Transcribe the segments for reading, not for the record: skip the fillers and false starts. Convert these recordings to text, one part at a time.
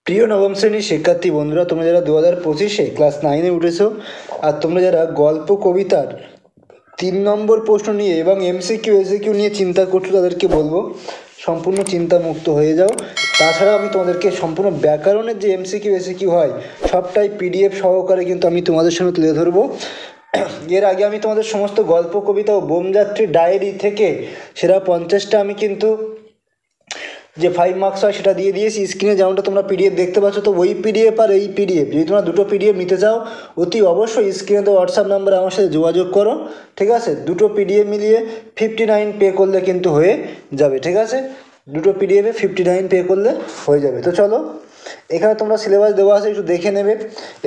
প্রিয় নবম শ্রেণীর শিক্ষার্থী বন্ধুরা, তোমরা যারা 2025-এ ক্লাস 9-এ উঠেছো আর তোমরা যারা গল্প কবিতার 3 নম্বর প্রশ্ন নিয়ে এবং এমসিকিউ এসিকিউ নিয়ে চিন্তা করছো, তাদেরকে বলবো সম্পূর্ণ চিন্তামুক্ত হয়ে যাও। তাছাড়া আমি তোমাদেরকে সম্পূর্ণ ব্যাকরণের যে এমসিকিউ এসিকিউ হয় সবটাই পিডিএফ সহকারে কিন্তু আমি তোমাদের সামনে তুলে ধরবো। এর আগে আমি তোমাদের সমস্ত গল্প কবিতা ও বোমযাত্রী ডায়েরি থেকে সেরা 50টা আমি কিন্তু যে 5 মার্কস হয় সেটা দিয়ে দিয়েছি। স্ক্রিনে যেমনটা তোমরা পিডিএফ দেখতে পাচ্ছ, তো ওই পিডিএফ আর এই পিডিএফ যদি তোমরা দুটো পিডিএফ নিতে চাও, অতি অবশ্যই স্ক্রিনে তো হোয়াটসঅ্যাপ নাম্বারে আমার সাথে যোগাযোগ করো। ঠিক আছে, দুটো পিডিএফ মিলিয়ে 59 পে করলে কিন্তু হয়ে যাবে। ঠিক আছে, দুটো পিডিএফে 59 পে করলে হয়ে যাবে। তো চলো, এখানে তোমরা সিলেবাস দেওয়া আছে, একটু দেখে নেবে।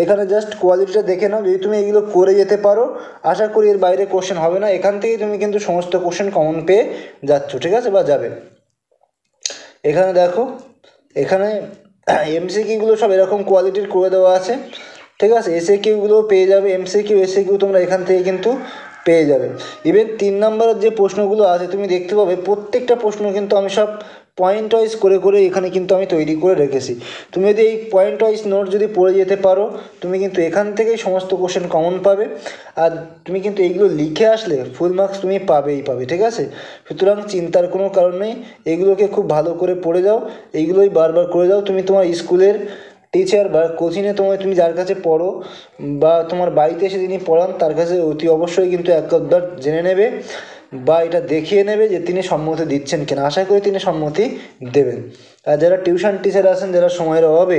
এখানে জাস্ট কোয়ালিটিটা দেখে নাও। যদি তুমি এগুলো করে যেতে পারো, আশা করি এর বাইরে কোশ্চেন হবে না। এখান থেকেই তুমি কিন্তু সমস্ত কোশ্চেন কমন পেয়ে যাচ্ছ। ঠিক আছে, বা যাবে। এখানে দেখো, এখানে এমসিকিউগুলো সব এরকম কোয়ালিটির করে দেওয়া আছে। ঠিক আছে, এসএকিউগুলো পেয়ে যাবে। এমসিকিউ এসএকিউ তোমরা এখান থেকে কিন্তু পেয়ে যাবে। ইভেন 3 নম্বরের যে প্রশ্নগুলো আছে তুমি দেখতে পাবে, প্রত্যেকটা প্রশ্ন কিন্তু আমি সব পয়েন্ট ওয়াইজ করে করে এখানে কিন্তু আমি তৈরি করে রেখেছি। তুমি যদি এই পয়েন্ট ওয়াইজ নোট যদি পড়ে যেতে পারো, তুমি কিন্তু এখান থেকেই সমস্ত কোশ্চেন কমন পাবে। আর তুমি কিন্তু এইগুলো লিখে আসলে ফুল মার্কস তুমি পাবেই পাবে। ঠিক আছে, সুতরাং চিন্তার কোনো কারণ নেই। এগুলোকে খুব ভালো করে পড়ে যাও, এইগুলোই বারবার করে যাও। তুমি তোমার স্কুলের টিচার বা কোচিংয়ে তুমি যার কাছে পড়ো বা তোমার বাড়িতে এসে যিনি পড়ান তার কাছে অতি অবশ্যই কিন্তু একবার জেনে নেবে বা এটা দেখিয়ে নেবে যে তিনি সম্মতি দিচ্ছেন কিনা। আশা করি তিনি সম্মতি দেবেন। আর যারা টিউশন টিচার আছেন, যারা সময়ের অভাবে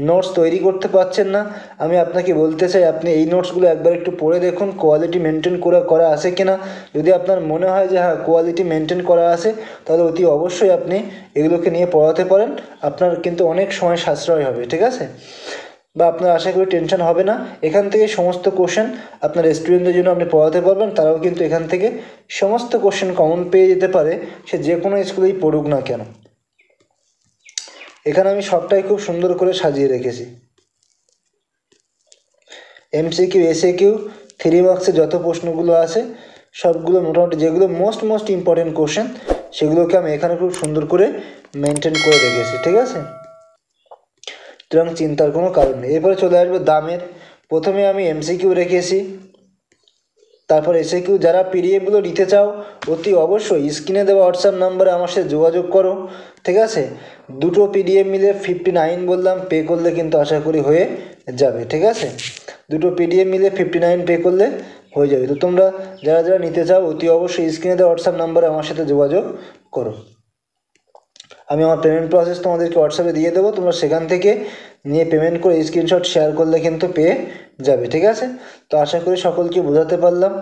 নোটস তৈরি করতে পারছেন না, আমি আপনাকে বলতে চাই আপনি এই নোটসগুলো একবার একটু পড়ে দেখুন কোয়ালিটি মেনটেন করা আছে কিনা। যদি আপনার মনে হয় যে হ্যাঁ কোয়ালিটি মেনটেন করা আছে, তাহলে অতি অবশ্যই আপনি এগুলোকে নিয়ে পড়াতে পারেন। আপনার কিন্তু অনেক সময় সাশ্রয় হবে। ঠিক আছে, বা আপনার আশা করি টেনশন হবে না। এখান থেকে সমস্ত কোশ্চেন আপনার স্টুডেন্টদের জন্য আপনি পড়াতে পারবেন। তারাও কিন্তু এখান থেকে সমস্ত কোশ্চেন কমন পেয়ে যেতে পারে, সে যে কোনো স্কুলেই পড়ুক না কেন। এখানে আমি সবটাই খুব সুন্দর করে সাজিয়ে রেখেছি। এমসিকিউ এসএকিউ 3 মার্কসের যত প্রশ্নগুলো আছে সবগুলো মোটামুটি যেগুলো মোস্ট ইম্পর্টেন্ট কোশ্চেন, সেগুলোকে আমি এখানে খুব সুন্দর করে মেনটেন করে রেখেছি। ঠিক আছে, সুতরাং চিন্তার কোনো কারণ নেই। এরপরে চলে আসবে দামের। প্রথমে আমি এমসিকিউ রেখেছি, তারপর এসএকিউ। যারা পিডিএফগুলো নিতে চাও, অতি অবশ্যই স্ক্রিনে দেওয়া হোয়াটসঅ্যাপ নাম্বারে আমার সাথে যোগাযোগ করো। ঠিক আছে, দুটো পিডিএফ মিলে 59 বললাম, পে করলে কিন্তু আশা করি হয়ে যাবে। ঠিক আছে, দুটো পিডিএফ মিলে 59 পে করলে হয়ে যাবে। তো তোমরা যারা যারা নিতে চাও, অতি অবশ্যই স্ক্রিনে দেওয়া হোয়াটসঅ্যাপ নাম্বারে আমার সাথে যোগাযোগ করো। আমি আমার পেমেন্ট প্রসেস তোমাদেরকে হোয়াটসঅ্যাপে দিয়ে দেবো, তোমরা সেখান থেকে নিয়ে পেমেন্ট করে স্ক্রিনশট শেয়ার করলে কিন্তু পেয়ে যাবে। ঠিক আছে, তো আশা করি সকলকে বোঝাতে পারলাম।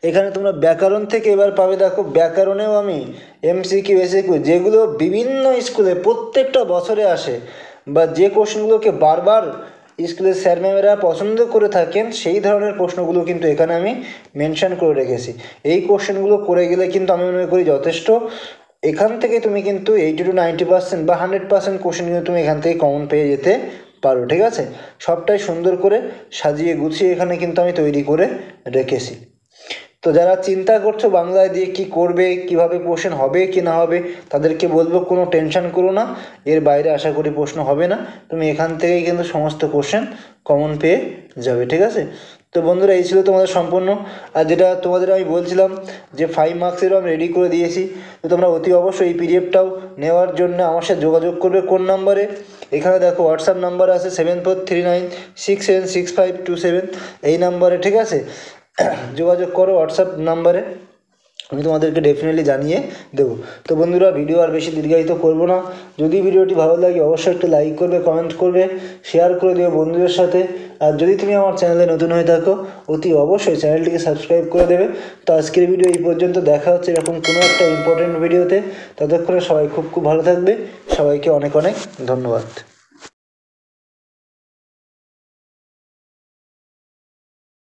এখানে তোমরা ব্যাকরণ থেকে এবার পাবে, দেখো ব্যাকরণেও আমি এমসিকিউ এসিকিউ যেগুলো বিভিন্ন স্কুলে প্রত্যেকটা বছরে আসে বা যে কোশ্চেনগুলোকে বারবার স্কুলের স্যার ম্যামেরা পছন্দ করে থাকেন, সেই ধরনের প্রশ্নগুলো কিন্তু এখানে আমি মেনশন করে রেখেছি। এই কোশ্চেনগুলো করে গেলে কিন্তু আমি মনে করি যথেষ্ট। এখান থেকে তুমি কিন্তু 80 to 90% বা 100% কোশ্চেন কিন্তু তুমি এখান থেকে কমন পেয়ে যেতে পারো। ঠিক আছে, সবটাই সুন্দর করে সাজিয়ে গুছিয়ে এখানে কিন্তু আমি তৈরি করে রেখেছি। তো যারা চিন্তা করছো বাংলায় দিয়ে কি করবে, কিভাবে কোশ্চেন হবে কি না হবে, তাদেরকে বলবো কোনো টেনশন করো না, এর বাইরে আশা করি প্রশ্ন হবে না। তুমি এখান থেকেই কিন্তু সমস্ত কোশ্চেন কমন পেয়ে যাবে। ঠিক আছে, তো বন্ধুরা এই ছিল তোমাদের সম্পূর্ণ। আর যেটা তোমাদের আমি বলছিলাম যে 5 মার্কসেরও আমি রেডি করে দিয়েছি। তো তোমরা অতি অবশ্যই এই পিডিএফটাও নেওয়ার জন্য আমার সাথে যোগাযোগ করবে। কোন নাম্বারে? এখানে দেখো হোয়াটসঅ্যাপ নাম্বার আছে 7439676527, এই নাম্বারে। ঠিক আছে, যোগাযোগ করো হোয়াটসঅ্যাপ নাম্বারে, আমি তোমাদেরকে ডেফিনেটলি জানিয়ে দেবো। তো বন্ধুরা, ভিডিও আর বেশি দীর্ঘায়িত করবো না। যদি ভিডিওটি ভালো লাগে অবশ্যই একটু লাইক করবে, কমেন্ট করবে, শেয়ার করে দিও বন্ধুদের সাথে। আর যদি তুমি আমার চ্যানেলে নতুন হয়ে থাকো, অতি অবশ্যই চ্যানেলটিকে সাবস্ক্রাইব করে দেবে। তো আজকের ভিডিও এই পর্যন্ত, দেখা হচ্ছে এরকম কোনো একটা ইম্পর্টেন্ট ভিডিওতে। ততক্ষণে সবাই খুব ভালো থাকবে। সবাইকে অনেক অনেক ধন্যবাদ।